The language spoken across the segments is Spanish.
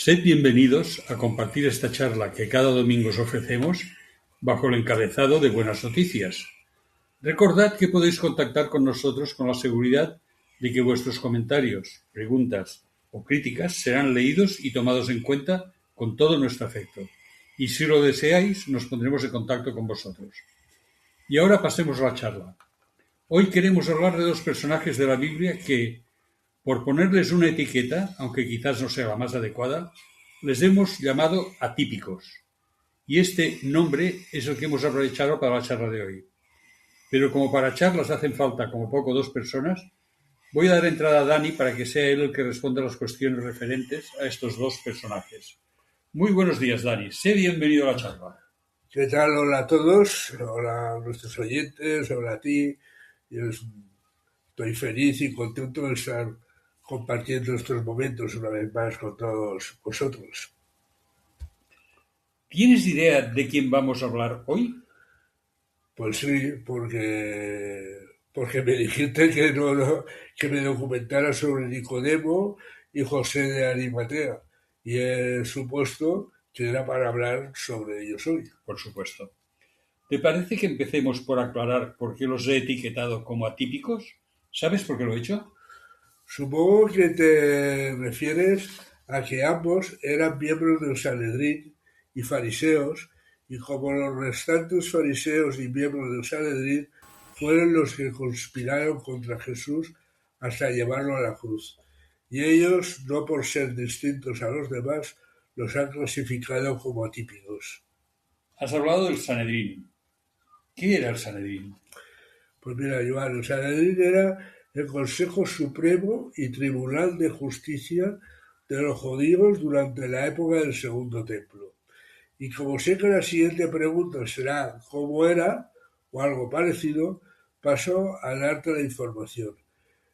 Sed bienvenidos a compartir esta charla que cada domingo os ofrecemos bajo el encabezado de Buenas Noticias. Recordad que podéis contactar con nosotros con la seguridad de que vuestros comentarios, preguntas o críticas serán leídos y tomados en cuenta con todo nuestro afecto. Y si lo deseáis, nos pondremos en contacto con vosotros. Y ahora pasemos a la charla. Hoy queremos hablar de dos personajes de la Biblia que, por ponerles una etiqueta, aunque quizás no sea la más adecuada, les hemos llamado atípicos. Y este nombre es el que hemos aprovechado para la charla de hoy. Pero como para charlas hacen falta como poco dos personas, voy a dar entrada a Dani para que sea él el que responda a las cuestiones referentes a estos dos personajes. Muy buenos días, Dani. Sé bienvenido a la charla. ¿Qué tal? Hola a todos, hola a nuestros oyentes, hola a ti. Yo estoy feliz y contento de estar compartiendo estos momentos una vez más con todos vosotros. ¿Tienes idea de quién vamos a hablar hoy? Pues sí, porque me dijiste que me documentara sobre Nicodemo y José de Arimatea, y he supuesto que era para hablar sobre ellos hoy. Por supuesto. ¿Te parece que empecemos por aclarar por qué los he etiquetado como atípicos? ¿Sabes por qué lo he hecho? Supongo que te refieres a que ambos eran miembros del Sanedrín y fariseos, y como los restantes fariseos y miembros del Sanedrín fueron los que conspiraron contra Jesús hasta llevarlo a la cruz. Y ellos, no por ser distintos a los demás, los han clasificado como atípicos. Has hablado del Sanedrín. ¿Qué era el Sanedrín? Pues mira, Joan, el Sanedrín era el Consejo Supremo y Tribunal de Justicia de los judíos durante la época del Segundo Templo. Y como sé que la siguiente pregunta será ¿cómo era? O algo parecido, paso a darte la información.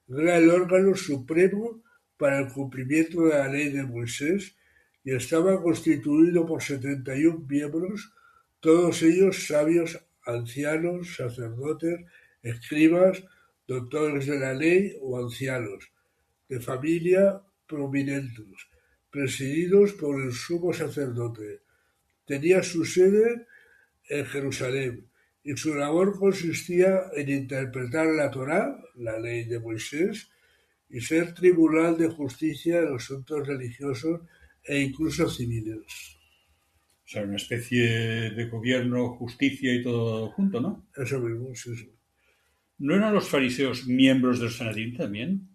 Era el órgano supremo para el cumplimiento de la ley de Moisés y estaba constituido por 71 miembros, todos ellos sabios, ancianos, sacerdotes, escribas, doctores de la ley o ancianos, de familia prominentes, presididos por el sumo sacerdote. Tenía su sede en Jerusalén y su labor consistía en interpretar la Torá, la ley de Moisés, y ser tribunal de justicia en los asuntos religiosos e incluso civiles. O sea, una especie de gobierno, justicia y todo junto, ¿no? Eso mismo, sí, sí. ¿No eran los fariseos miembros del Sanedrín también?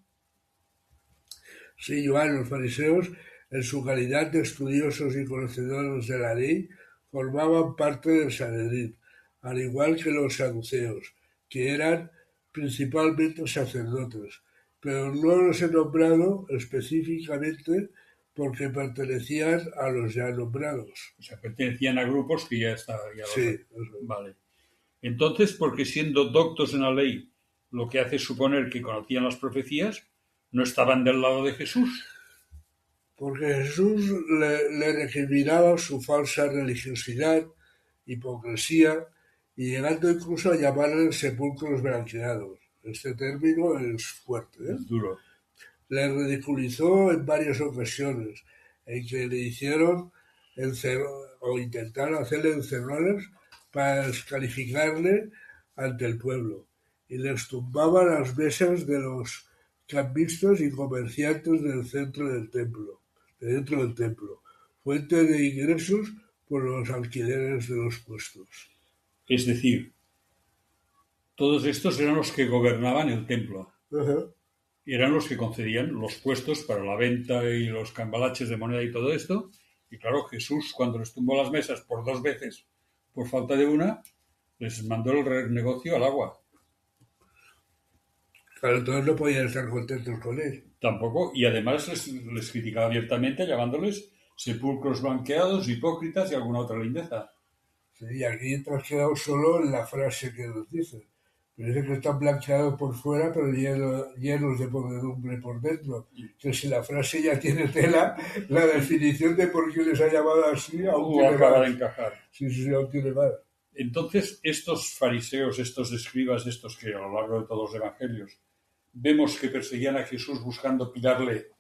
Sí, Joan, los fariseos, en su calidad de estudiosos y conocedores de la ley, formaban parte del Sanedrín, al igual que los saduceos, que eran principalmente sacerdotes, pero no los he nombrado específicamente porque pertenecían a los ya nombrados. O sea, pertenecían a grupos que ya está. Sí, Vale. Entonces, porque siendo doctos en la ley, lo que hace suponer que conocían las profecías, no estaban del lado de Jesús. Porque Jesús le recriminaba su falsa religiosidad, hipocresía, y llegando incluso a llamarle sepulcros blanqueados. Este término es fuerte, ¿eh? Es duro. Le ridiculizó en varias ocasiones, en que le hicieron o intentaron hacerle encerrones para descalificarle ante el pueblo, y les tumbaba las mesas de los cambistas y comerciantes del centro del templo, de dentro del templo, fuente de ingresos por los alquileres de los puestos. Es decir, todos estos eran los que gobernaban el templo. Uh-huh. Eran los que concedían los puestos para la venta y los cambalaches de moneda y todo esto. Y claro, Jesús, cuando les tumbó las mesas por 2 veces por falta de una, les mandó el negocio al agua. Claro, entonces no podían estar contentos con él. Tampoco, y además les criticaba abiertamente llamándoles sepulcros blanqueados, hipócritas y alguna otra lindeza. Sí, y aquí te has quedado solo en la frase que nos dice. Parece que están blanqueados por fuera, pero llenos de podredumbre por dentro. Que si la frase ya tiene tela, la definición de por qué les ha llamado así aún tiene acaba más. de encajar. Sí, aún tiene más. Entonces, estos fariseos, estos escribas, estos que a lo largo de todos los evangelios vemos que perseguían a Jesús buscando pillarle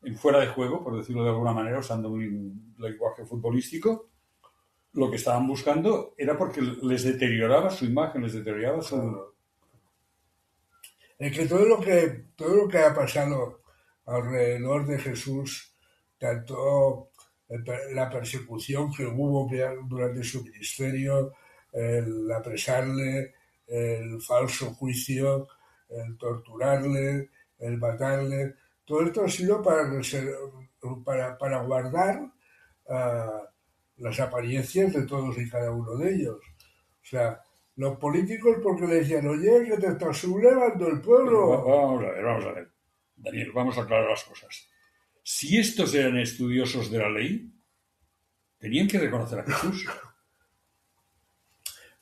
en fuera de juego, por decirlo de alguna manera, usando un lenguaje futbolístico, lo que estaban buscando era porque les deterioraba su imagen, les deterioraba su... Es que todo lo que ha pasado alrededor de Jesús, tanto la persecución que hubo durante su ministerio, el apresarle, el falso juicio, el torturarle, el matarle, todo esto ha sido para guardar uh, las apariencias de todos y cada uno de ellos. O sea, los políticos porque le decían, oye, que te está sublevando el pueblo. Vamos a ver. Daniel, vamos a aclarar las cosas. Si estos eran estudiosos de la ley, tenían que reconocer a Jesús.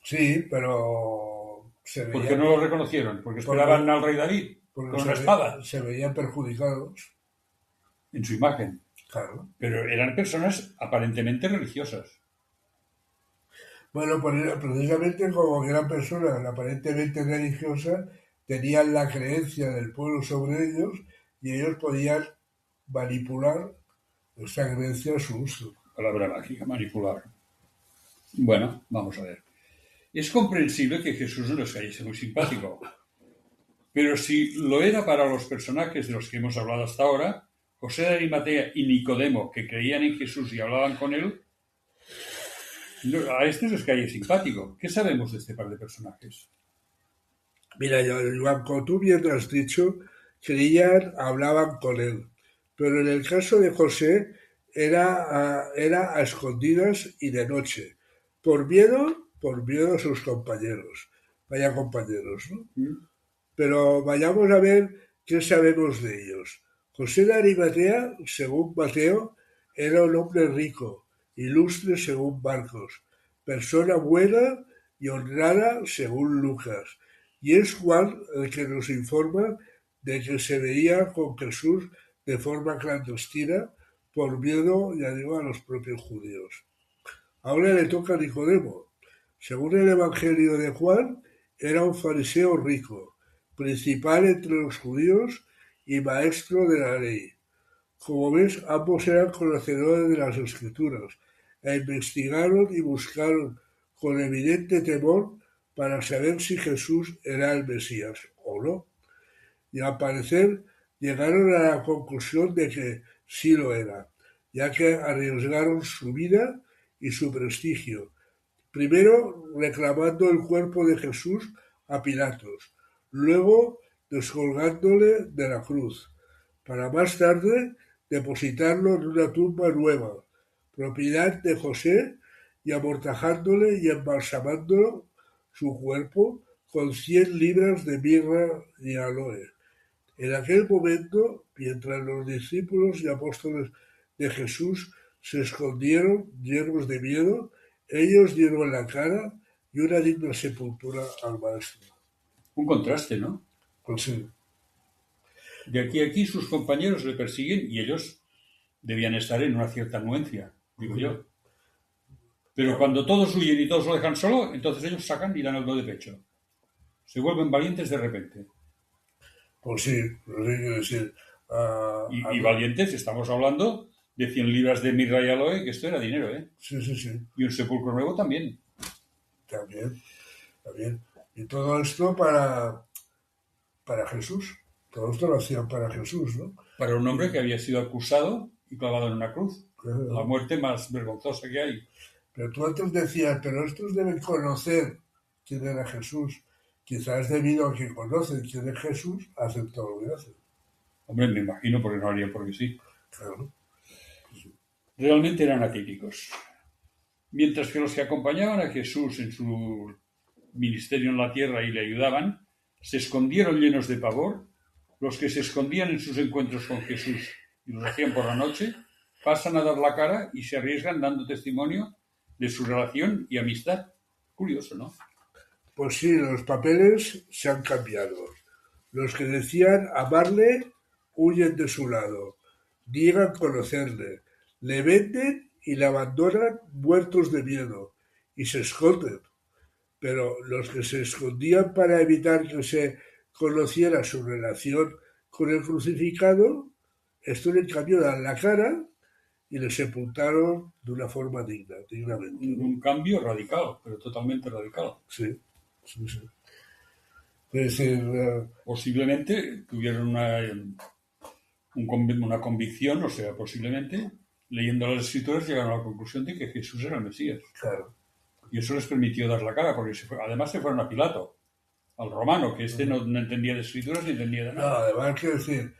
Sí, pero ¿Por qué no lo reconocieron? Porque esperaban al rey David con una espada. Se veían perjudicados. En su imagen. Claro. Pero eran personas aparentemente religiosas. Bueno, precisamente como eran personas aparentemente religiosas, tenían la creencia del pueblo sobre ellos y ellos podían manipular esa creencia a su uso. Palabra mágica, manipular. Bueno, vamos a ver. Es comprensible que Jesús no les cayese muy simpático. Pero si lo era para los personajes de los que hemos hablado hasta ahora, José de Arimatea y Nicodemo, que creían en Jesús y hablaban con él, a estos les cae simpático. ¿Qué sabemos de este par de personajes? Mira, Joan, como tú bien has dicho, creían, hablaban con él. Pero en el caso de José era a escondidas y de noche. Por miedo a sus compañeros. Vaya compañeros, ¿no? Pero vayamos a ver qué sabemos de ellos. José de Arimatea, según Mateo, era un hombre rico, ilustre según Marcos, persona buena y honrada según Lucas. Y es Juan el que nos informa de que se veía con Jesús de forma clandestina por miedo, ya digo, a los propios judíos. Ahora le toca a Nicodemo. Según el Evangelio de Juan, era un fariseo rico, principal entre los judíos y maestro de la ley. Como ves, ambos eran conocedores de las Escrituras e investigaron y buscaron con evidente temor para saber si Jesús era el Mesías o no. Y al parecer llegaron a la conclusión de que sí lo era, ya que arriesgaron su vida y su prestigio, primero reclamando el cuerpo de Jesús a Pilatos, luego descolgándole de la cruz, para más tarde depositarlo en una tumba nueva, propiedad de José, y amortajándole y embalsamando su cuerpo con 100 libras de mirra y aloe. En aquel momento, mientras los discípulos y apóstoles de Jesús se escondieron llenos de miedo, ellos dieron la cara y una digna sepultura al maestro. Un contraste, ¿no? Pues sí. De aquí a aquí sus compañeros le persiguen y ellos debían estar en una cierta anuencia, digo yo. Pero cuando todos huyen y todos lo dejan solo, entonces ellos sacan y dan el do de pecho. Se vuelven valientes de repente. Pues sí, lo que quiero decir. Y valientes, estamos hablando de 100 libras de mirra y aloe, que esto era dinero, ¿eh? Sí, sí, sí. Y un sepulcro nuevo también. También. Y todo esto para Jesús. Todo esto lo hacían para Jesús, ¿no? Para un hombre que había sido acusado y clavado en una cruz. Claro. La muerte más vergonzosa que hay. Pero tú antes decías, pero estos deben conocer quién era Jesús. Quizás debido a que conocen quién es Jesús, hacen todo lo que hacen. Hombre, me imagino, porque no haría porque sí. Claro. Realmente eran atípicos. Mientras que los que acompañaban a Jesús en su ministerio en la tierra y le ayudaban, se escondieron llenos de pavor. Los que se escondían en sus encuentros con Jesús y los hacían por la noche, pasan a dar la cara y se arriesgan dando testimonio de su relación y amistad. Curioso, ¿no? Pues sí, los papeles se han cambiado. Los que decían amarle huyen de su lado, niegan conocerle, le venden y le abandonan muertos de miedo y se esconden. Pero los que se escondían para evitar que se conociera su relación con el crucificado, Estos en cambio dan la cara y le sepultaron de una forma dignamente, ¿no? Un cambio radical, pero totalmente radical. Sí, sí, sí. Es decir, Posiblemente tuvieron una convicción, o sea, posiblemente, leyendo las escrituras, llegaron a la conclusión de que Jesús era el Mesías. claro. Y eso les permitió dar la cara, porque además se fueron a Pilato, al romano, que no entendía de escrituras ni entendía de No, nada. además, quiero decir,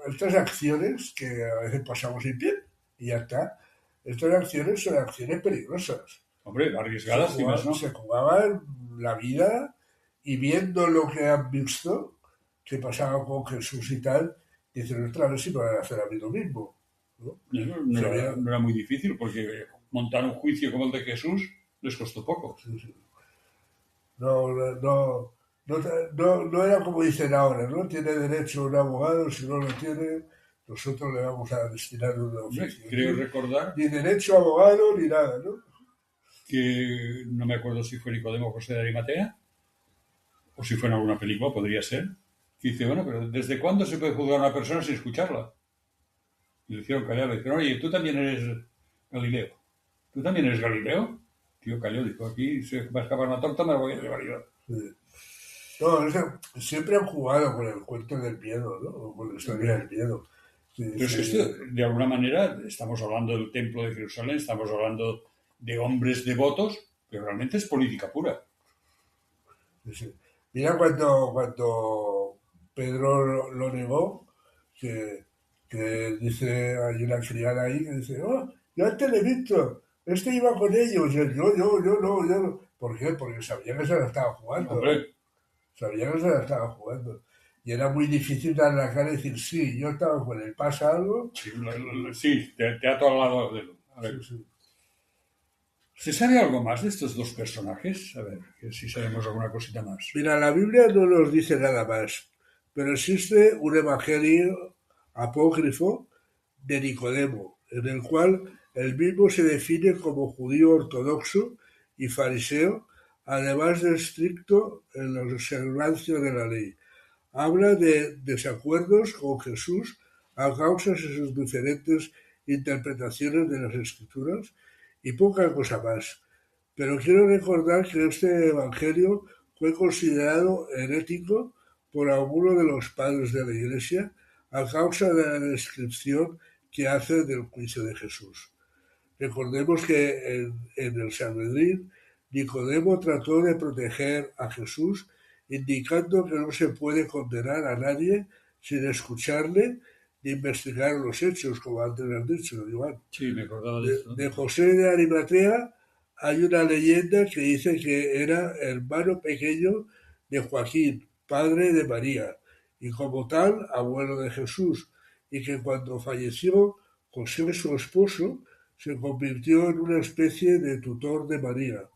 estas acciones que a veces pasamos sin pie y ya está, estas acciones son acciones peligrosas. Hombre, arriesgadas, y más, ¿no? Se jugaban la vida y viendo lo que han visto, que pasaba con Jesús y tal, dicen, otra vez si me van a hacer a mí lo mismo, ¿no? No era muy difícil, porque montar un juicio como el de Jesús les costó poco. Sí, sí. No, no, no era como dicen ahora, ¿no? Tiene derecho un abogado, si no lo tiene, nosotros le vamos a destinar un oficio. Creo recordar Ni derecho a abogado ni nada, ¿no? que no me acuerdo si fue Nicodemo José de Arimatea o si fue en alguna película, podría ser, que dice, bueno, pero ¿desde cuándo se puede juzgar a una persona sin escucharla? Y le hicieron callar, le dijeron, oye, tú también eres Galileo. ¿Tú también eres Galileo? Tío calló, dijo, aquí se va a escapar una torta, me la voy a llevar yo. Sí. No, siempre han jugado con el cuento del miedo, ¿no? O con la historia del miedo. Sí, pero es que esto, de alguna manera, estamos hablando del templo de Jerusalén, estamos hablando de hombres devotos, pero realmente es política pura. Sí. Mira cuando Pedro lo negó, que dice, hay una criada ahí que dice, oh, yo antes le he visto, este iba con ellos, y él, yo no. ¿Por qué? Porque sabía que se la estaba jugando. Hombre. Sabía que se la estaba jugando. Y era muy difícil dar la cara y decir, sí, yo estaba con él, ¿pasa algo? Sí, te ato al lado de él. A ver. Sí. ¿Se sabe algo más de estos dos personajes? A ver, si sabemos alguna cosita más. Mira, la Biblia no nos dice nada más, pero existe un evangelio apócrifo de Nicodemo, en el cual el mismo se define como judío ortodoxo y fariseo, además de estricto en la observancia de la ley. Habla de desacuerdos con Jesús a causa de sus diferentes interpretaciones de las Escrituras y poca cosa más. Pero quiero recordar que este evangelio fue considerado herético por algunos de los padres de la Iglesia a causa de la descripción que hace del juicio de Jesús. Recordemos que en el Sanedrín, Nicodemo trató de proteger a Jesús, indicando que no se puede condenar a nadie sin escucharle ni investigar los hechos, como antes has dicho, Iván. Sí, me acordaba de esto. De José de Arimatea hay una leyenda que dice que era hermano pequeño de Joaquín, padre de María, y como tal, abuelo de Jesús, y que cuando falleció José, su esposo, se convirtió en una especie de tutor de María.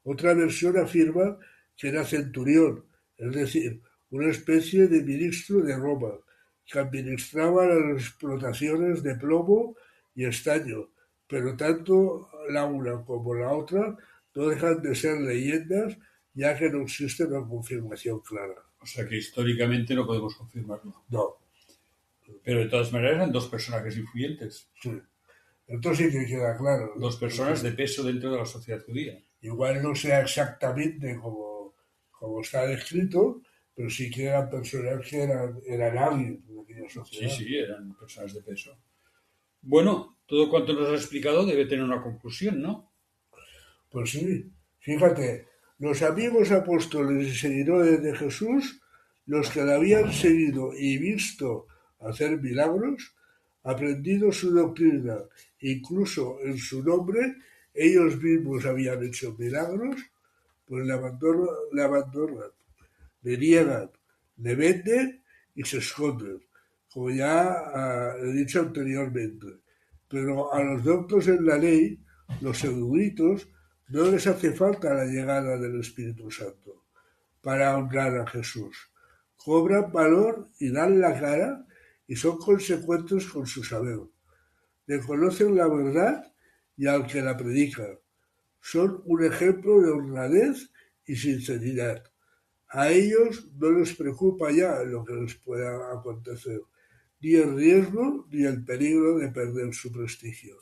Otra versión afirma que era centurión, es decir, una especie de ministro de Roma, que administraba las explotaciones de plomo y estaño, pero tanto la una como la otra no dejan de ser leyendas, ya que no existe una confirmación clara. O sea que históricamente no podemos confirmarlo. No. Pero de todas maneras eran dos personajes influyentes. Sí. Entonces sí que queda claro, ¿no? Dos personas de peso dentro de la sociedad judía. Igual no sea exactamente como está descrito, pero sí que eran personas que eran alguien de aquella sociedad. Sí, eran personas de peso. Bueno, todo cuanto nos has explicado debe tener una conclusión, ¿no? Pues sí, fíjate, los amigos apóstoles y seguidores de Jesús, los que le habían seguido y visto hacer milagros, aprendido su doctrina, incluso en su nombre, ellos mismos habían hecho milagros, pues le abandonan, le niegan, le venden y se esconden, como ya he dicho anteriormente. Pero a los doctos en la ley, los eruditos, no les hace falta la llegada del Espíritu Santo para honrar a Jesús. Cobran valor y dan la cara y son consecuentes con su saber. Reconocen la verdad y al que la predica. Son un ejemplo de honradez y sinceridad. A ellos no les preocupa ya lo que les pueda acontecer, ni el riesgo ni el peligro de perder su prestigio,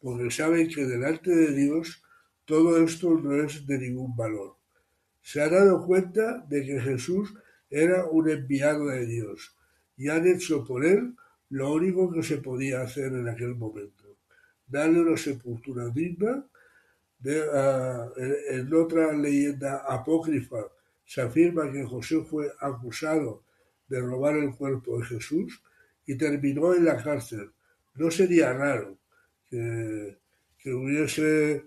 porque saben que delante de Dios todo esto no es de ningún valor. Se han dado cuenta de que Jesús era un enviado de Dios y han hecho por él lo único que se podía hacer en aquel momento: darle una sepultura digna. En otra leyenda apócrifa se afirma que José fue acusado de robar el cuerpo de Jesús y terminó en la cárcel. No sería raro que hubiese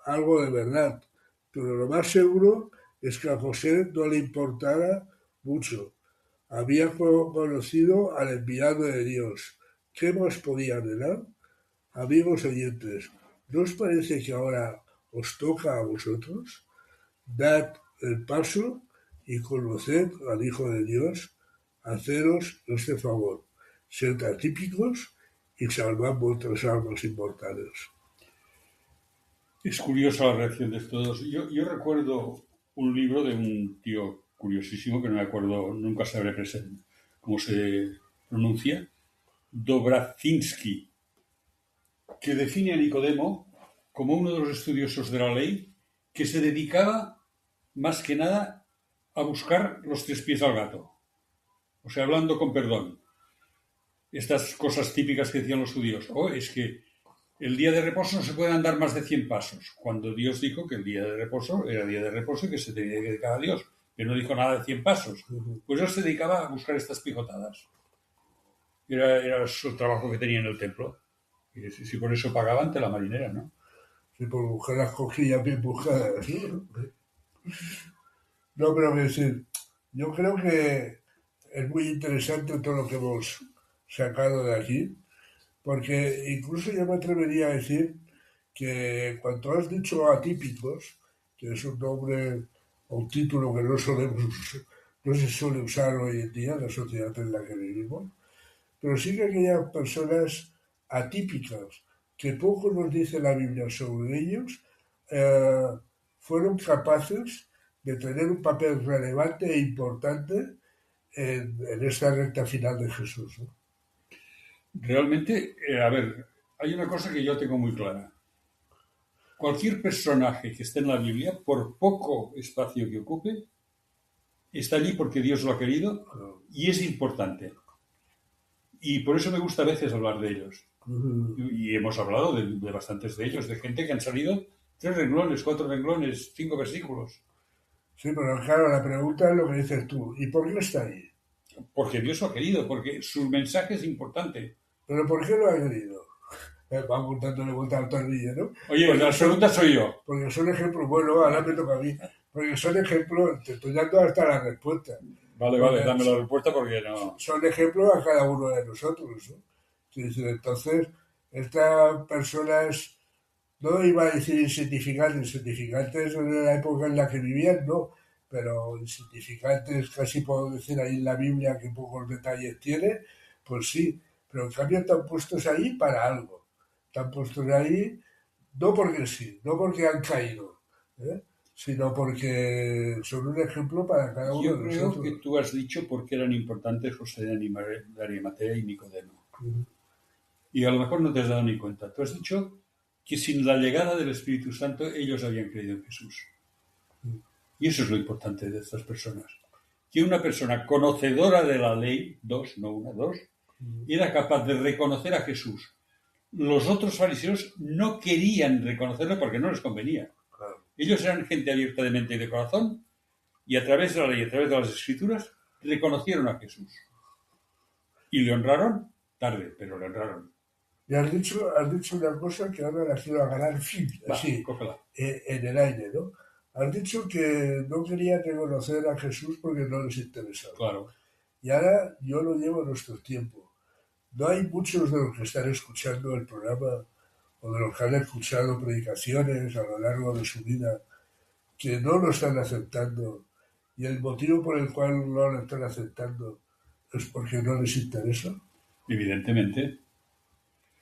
algo de verdad, pero lo más seguro es que a José no le importara mucho. Había conocido al enviado de Dios. ¿Qué más podía anhelar? Amigos oyentes, ¿no os parece que ahora os toca a vosotros? Dad el paso y conoced al Hijo de Dios. Haceros este favor: sed atípicos y salvad vuestras almas inmortales. Es curiosa la reacción de todos. Yo recuerdo un libro de un tío curiosísimo, que no me acuerdo, nunca sabré cómo se pronuncia, Dobrazinski, que define a Nicodemo como uno de los estudiosos de la ley que se dedicaba más que nada a buscar los 3 pies al gato. O sea, hablando con perdón. Estas cosas típicas que decían los judíos. Es que el día de reposo no se pueden andar más de 100 pasos, cuando Dios dijo que el día de reposo era día de reposo y que se tenía que dedicar a Dios, pero no dijo nada de 100 pasos. Pues él se dedicaba a buscar estas pijotadas. Era su trabajo que tenía en el templo. Y si por eso pagaban, te la marinera, ¿no? Sí, por buscar las cosquillas bien buscadas. No, pero que decir, yo creo que es muy interesante todo lo que hemos sacado de aquí, porque incluso yo me atrevería a decir que cuando has dicho atípicos, que es un nombre o un título que no se suele usar hoy en día en la sociedad en la que vivimos, pero sí que aquellas personas atípicas que poco nos dice la Biblia sobre ellos, fueron capaces de tener un papel relevante e importante en esta recta final de Jesús, ¿no? Realmente, hay una cosa que yo tengo muy clara. Cualquier personaje que esté en la Biblia, por poco espacio que ocupe, está allí porque Dios lo ha querido y es importante. Y por eso me gusta a veces hablar de ellos. Y hemos hablado de bastantes de ellos, de gente que han salido 3 renglones, 4 renglones, 5 versículos. Sí, pero claro, la pregunta es lo que dices tú: ¿y por qué está ahí? Porque Dios lo ha querido, porque su mensaje es importante. ¿Pero por qué lo ha querido? Vamos dándole vuelta al tornillo, ¿no? Oye, la pregunta soy yo. Porque son ejemplos, bueno, ahora me toca a mí, porque son ejemplos, te estoy dando hasta la respuesta. Vale, dame la respuesta porque no. Son ejemplos a cada uno de nosotros, ¿no? Entonces, estas personas, no iba a decir insignificantes en la época en la que vivían, no, pero insignificantes, casi puedo decir ahí en la Biblia que pocos detalles tiene, pues sí, pero en cambio están puestos ahí para algo. Están puestos ahí no porque sí, no porque han caído, sino porque son un ejemplo para cada uno de nosotros. Yo creo que tú has dicho por qué eran importantes José de Arimatea y Nicodemo. Y a lo mejor no te has dado ni cuenta. Tú has dicho que sin la llegada del Espíritu Santo ellos habían creído en Jesús. Y eso es lo importante de estas personas. Que una persona conocedora de la ley, 2, no una, 2, era capaz de reconocer a Jesús. Los otros fariseos no querían reconocerlo porque no les convenía. Claro. Ellos eran gente abierta de mente y de corazón y a través de la ley, a través de las Escrituras, reconocieron a Jesús. Y le honraron tarde, pero le honraron. Y has dicho una cosa que ahora la quiero agarrar así, en el aire, ¿no? Has dicho que no querían reconocer a Jesús porque no les interesaba. Claro. Y ahora yo lo llevo a nuestro tiempo. No hay muchos de los que están escuchando el programa o de los que han escuchado predicaciones a lo largo de su vida que no lo están aceptando, y el motivo por el cual no lo están aceptando es porque no les interesa. Evidentemente.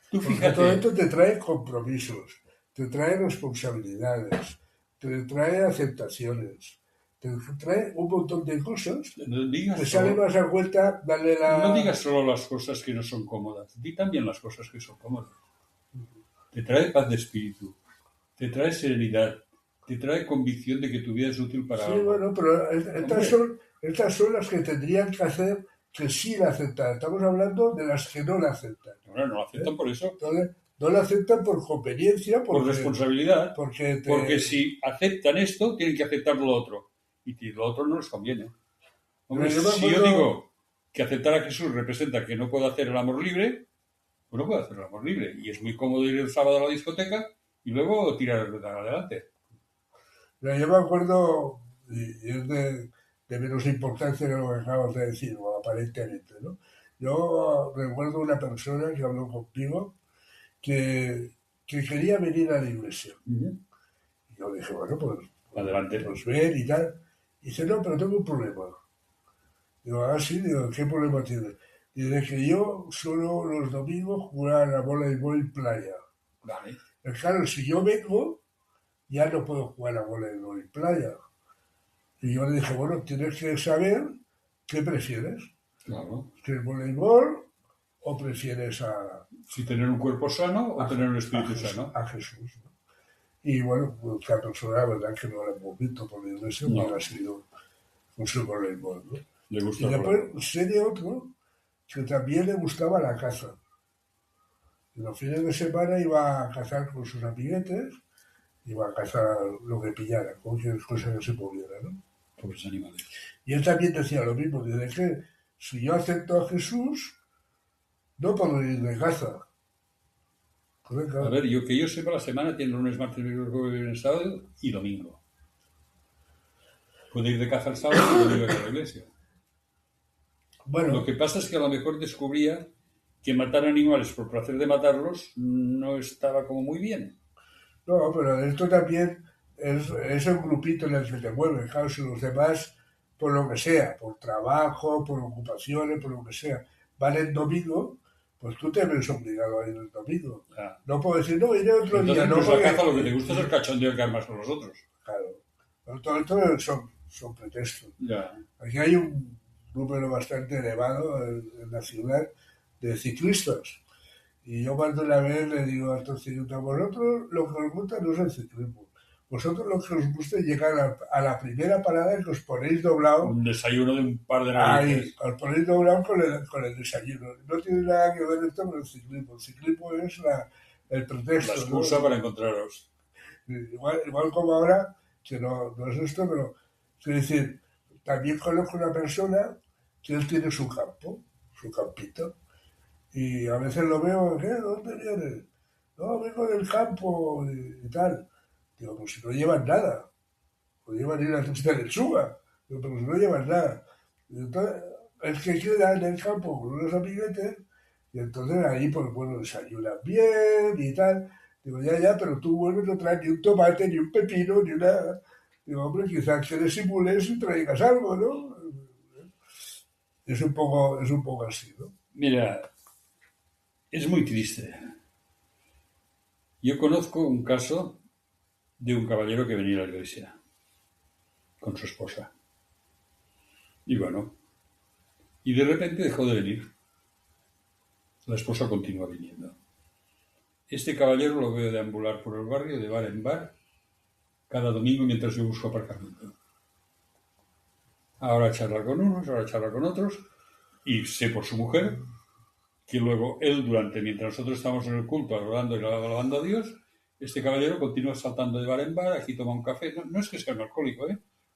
Tú fíjate. Todo esto te trae compromisos, te trae responsabilidades, te trae aceptaciones, te trae un montón de cosas. No digas, Te sale más a cuenta darle no digas solo las cosas que no son cómodas, di también las cosas que son cómodas. Te trae paz de espíritu, te trae serenidad, te trae convicción de que tu vida es útil para Sí, algo. bueno, pero estas son las que tendrían que hacer que sí la aceptan. Estamos hablando de las que no la aceptan. Ahora no lo aceptan por eso. Entonces, no la aceptan por conveniencia, Por responsabilidad. Porque si aceptan esto, tienen que aceptar lo otro. Y lo otro no les conviene. Hombre, si yo digo que aceptar a Jesús representa que no puedo hacer el amor libre, pues no puedo hacer el amor libre. Y es muy cómodo ir el sábado a la discoteca y luego tirar adelante. Yo me acuerdo, y es de menos importancia que lo que acabas de decir, o aparentemente, ¿no? Yo recuerdo una persona que habló conmigo que quería venir a la iglesia. Uh-huh. Y yo dije, bueno, pues adelante. Pues ven y tal. Y dice, no, pero tengo un problema. Digo, ah, sí, digo, ¿qué problema tienes? Dice que yo solo los domingos jugar a voleibol playa. Vale. Pero claro, si yo vengo, ya no puedo jugar a voleibol playa. Y yo le dije, bueno, tienes que saber qué prefieres. Claro. ¿Que el voleibol o prefieres a... Si tener un cuerpo sano o tener un espíritu sano. A Jesús, ¿no? Y bueno, esta persona, la verdad que no la hemos visto por la iglesia, porque ha sido con su voleibol, ¿no? Le gusta y después sé de otro que también le gustaba la caza. Y los fines de semana iba a cazar con sus amiguetes, iba a cazar lo que pillara, cualquier cosa que se pudiera, ¿no? Pobres animales. Y él también decía lo mismo, dice que si yo acepto a Jesús, no puedo ir de caza. A ver, que yo sepa, la semana tiene lunes, martes, miércoles, jueves, sábado y domingo. Puede ir de caza el sábado y puede ir a la iglesia. Bueno, lo que pasa es que a lo mejor descubría que matar animales por placer de matarlos no estaba como muy bien. No, pero esto también es un grupito en el que te mueves. Claro, si los demás, por lo que sea, por trabajo, por ocupaciones, por lo que sea, van el domingo, pues tú te ves obligado a ir el domingo. Ah. No puedo decir, no, iré otro entonces, día. No, pues la caza lo que te gusta es el cachondeo que armas con los otros. Claro. Pero todo esto son pretextos. Ya. Aquí hay un número bastante elevado en la ciudad de ciclistas. Y yo cuando una vez le digo a estos ciclistas, vosotros lo que os gusta no es el ciclismo. Vosotros lo que os gusta es llegar a la primera parada y que os ponéis doblado. Un desayuno de un par de narices. Ahí, os ponéis doblado con el desayuno. No tiene nada que ver esto con el ciclismo. El ciclismo es el pretexto. La excusa, ¿no? Para encontraros. Igual como ahora, que no es esto, pero quiero decir, también conozco una persona que él tiene su campo, su campito. Y a veces lo veo, ¿qué? ¿Dónde vienes? No, vengo del campo y tal. Digo, pues si no llevas nada. Pues llevan ir a la lechuga. Digo, pero si no llevas nada. Y entonces, es que queda en el campo con unos amiguetes y entonces ahí, pues bueno, desayunan bien y tal. Digo, ya, pero tú, bueno, no traes ni un tomate, ni un pepino, ni una... Digo, hombre, quizás que le simules y traigas algo, ¿no? Es un poco así, ¿no? Mira, es muy triste. Yo conozco un caso de un caballero que venía a la iglesia con su esposa. Y bueno, y de repente dejó de venir. La esposa continúa viniendo. Este caballero lo veo deambular por el barrio, de bar en bar, cada domingo mientras yo busco aparcamiento. Ahora charla con unos, ahora charla con otros, y sé por su mujer que luego él, mientras nosotros estamos en el culto adorando y alabando a Dios, este caballero continúa saltando de bar en bar, aquí toma un café, no es que sea un alcohólico,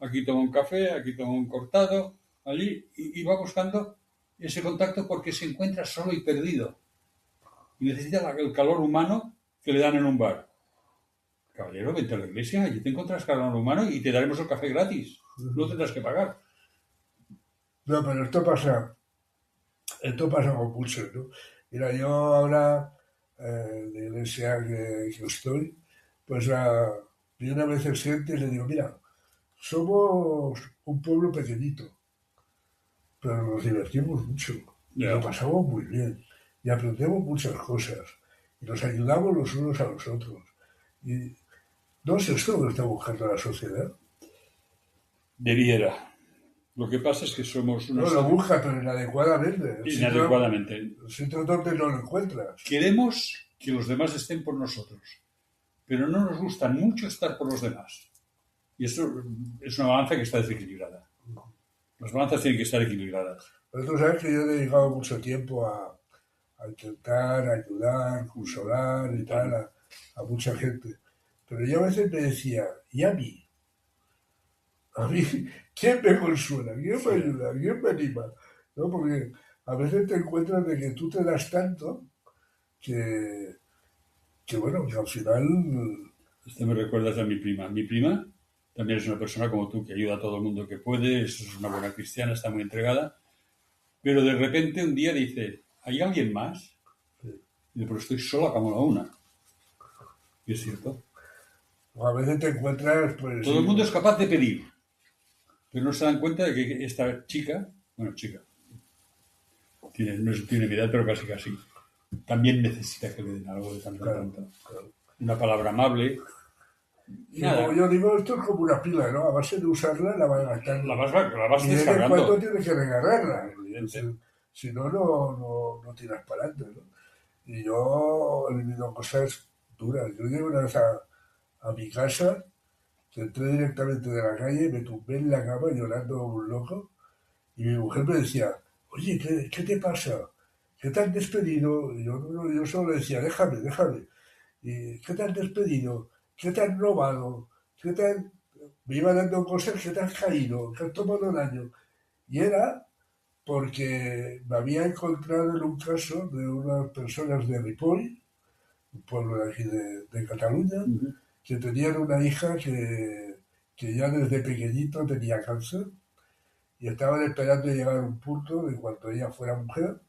aquí toma un café, aquí toma un cortado, allí, y va buscando ese contacto porque se encuentra solo y perdido. Y necesita el calor humano que le dan en un bar. Caballero, vente a la iglesia, allí te encuentras calor humano y te daremos el café gratis. No tendrás que pagar. No, pero esto pasa con muchos, ¿no? Mira, yo ahora, de la iglesia que estoy, pues vi una vez el gente y le digo, mira, somos un pueblo pequeñito, pero nos divertimos mucho, y lo pasamos muy bien, y aprendemos muchas cosas, y nos ayudamos los unos a los otros. Y no es esto lo que está buscando la sociedad. Debiera. Lo que pasa es que somos No unos... lo buscas, pero inadecuadamente. Inadecuadamente. El sitio donde no lo encuentras. Queremos que los demás estén por nosotros, pero no nos gusta mucho estar por los demás. Y eso es una balanza que está desequilibrada. Las balanzas tienen que estar equilibradas. Pero tú sabes que yo he dedicado mucho tiempo a intentar ayudar, consolar y tal a mucha gente. Pero yo a veces me decía, ¿y a mí? A mí, ¿quién me consuela? ¿Quién me ayuda? ¿Quién me anima? ¿No? Porque a veces te encuentras de que tú te das tanto que bueno, que al final... Esto me recuerdas a mi prima. Mi prima también es una persona como tú que ayuda a todo el mundo que puede, es una buena cristiana, está muy entregada, pero de repente un día dice, ¿hay alguien más? Y dice, pero estoy sola como la una. Y es cierto. O a veces te encuentras, pues... Todo el mundo es capaz de pedir, pero no se dan cuenta de que esta chica, no tiene mi edad, pero casi, también necesita que le den algo de tanto en tanto. Claro. Una palabra amable. Y como yo digo, esto es como una pila, ¿no? A base de usarla la vas gastando. La vas y de vez en descargando. cuando tienes que regarrarla. Evidente. Si no, no tiras para adelante, ¿no? Y yo he vivido cosas duras. Yo llegué una vez a mi casa, que entré directamente de la calle, me tumbé en la cama llorando como un loco, y mi mujer me decía, oye, ¿qué te pasa? ¿Qué te han despedido? Y yo solo le decía, déjame. ¿Y qué te han despedido? ¿Qué te han robado? ¿Qué te han...? Me iba dando cosas que te han caído, que han tomado daño. Y era porque me había encontrado en un caso de unas personas de Ripoll, un pueblo de aquí de Cataluña, que tenían una hija que ya desde pequeñito tenía cáncer y estaban esperando llegar a un punto de cuando ella fuera mujer,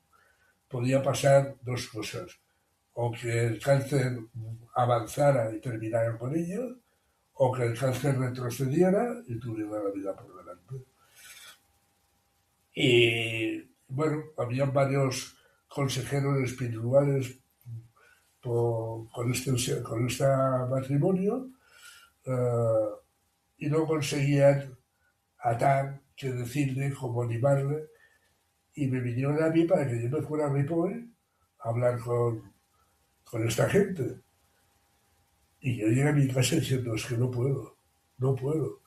podía pasar dos cosas. O que el cáncer avanzara y terminara con ella, o que el cáncer retrocediera y tuviera la vida por delante. Y bueno, había varios consejeros espirituales con este matrimonio y no conseguían atar que decirle, como animarle, y me vinieron a mí para que yo me fuera a Ripoll a hablar con esta gente. Y yo llegué a mi casa diciendo, es que no puedo. O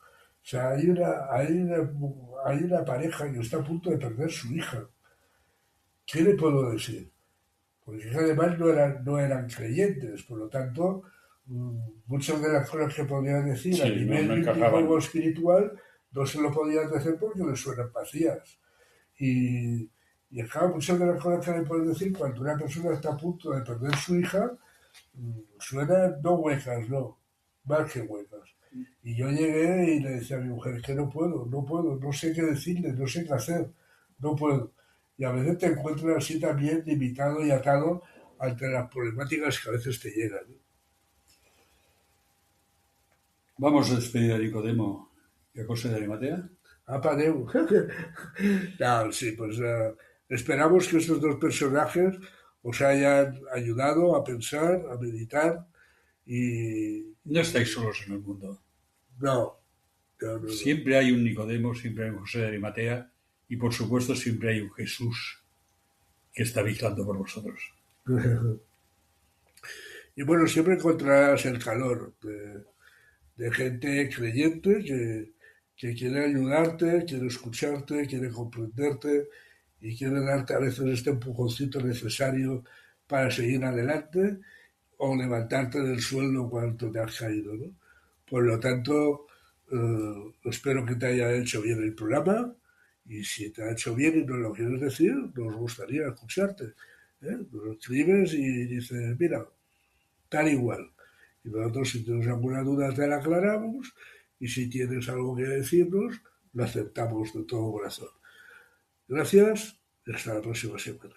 sea, hay una pareja que está a punto de perder su hija. ¿Qué le puedo decir? Porque además no eran creyentes, por lo tanto, muchas de las cosas que podían decir a nivel místico o espiritual no se lo podían decir porque les suenan vacías. Y claro, muchas de las cosas que le pueden decir cuando una persona está a punto de perder su hija, suenan no huecas, no, más que huecas. Y yo llegué y le decía a mi mujer, es que no puedo, no sé qué decirle, no sé qué hacer, no puedo. Y a veces te encuentras así también limitado y atado ante las problemáticas que a veces te llegan, ¿no? Vamos a despedir a Nicodemo y a José de Arimatea. Apadeu. No, sí, pues esperamos que estos dos personajes os hayan ayudado a pensar, a meditar y... No estáis solos en el mundo. No. Siempre hay un Nicodemo, siempre hay un José de Arimatea y por supuesto siempre hay un Jesús que está vigilando por vosotros. Y bueno, siempre encontrarás el calor de gente creyente que quiere ayudarte, quiere escucharte, quiere comprenderte y quiere darte a veces este empujoncito necesario para seguir adelante o levantarte del suelo cuando te has caído, ¿no? Por lo tanto, espero que te haya hecho bien el programa y si te ha hecho bien y nos lo quieres decir, nos gustaría escucharte. Nos escribes y dices, mira, tal igual. Y nosotros, si tienes alguna duda, te la aclaramos y si tienes algo que decirnos, lo aceptamos de todo corazón. Gracias y hasta la próxima semana.